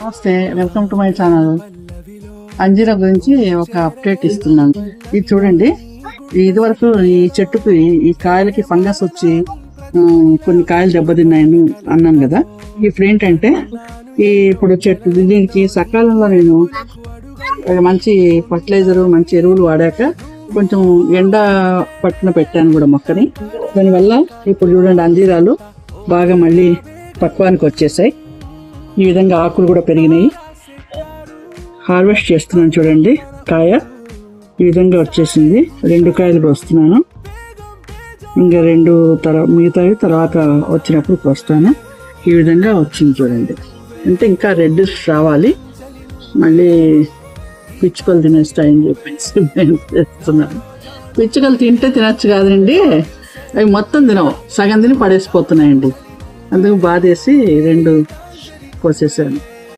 నమస్తే, welcome to my channel. అంజీరా గురించి ఒక అప్డేట్ ఇస్తున్నాను. ఇది చూడండి, ఇది వరకు ఈ చెట్టుకి ఈ కాయలకి ఫంగస్ వచ్చి కొన్ని కాయలు దెబ్బతిన్నాయని అన్నాను కదా. ఇప్పుడు ఏంటంటే ఇప్పుడు చెట్టు దీనికి సకాలంలో నేను మంచి ఫర్టిలైజరు మంచి ఎరువులు వాడాక కొంచెం ఎండ పట్టున పెట్టాను కూడా మొక్కని. దానివల్ల ఇప్పుడు చూడండి అంజీరాలు బాగా మళ్ళీ పక్వానికి వచ్చేసాయి. ఈ విధంగా ఆకులు కూడా పెరిగినాయి. హార్వెస్ట్ చేస్తున్నాను చూడండి, కాయ ఈ విధంగా వచ్చేసింది. 2 కాయలు వస్తున్నాను, ఇంకా 2 మిగతావి తర్వాత వచ్చినప్పుడు వస్తాను. ఈ విధంగా వచ్చింది చూడండి. అంటే ఇంకా రెడ్ రావాలి, మళ్ళీ పిచ్చుకలు తినేస్తాయని చెప్పేసి నేను చేస్తున్నాను. పిచ్చుకలు తింటే తినచ్చు కాదండి, అవి మొత్తం తినవు, సగం తిని పడేసిపోతున్నాయండి. అందుకు బాధేసి 2 కోసేసాను.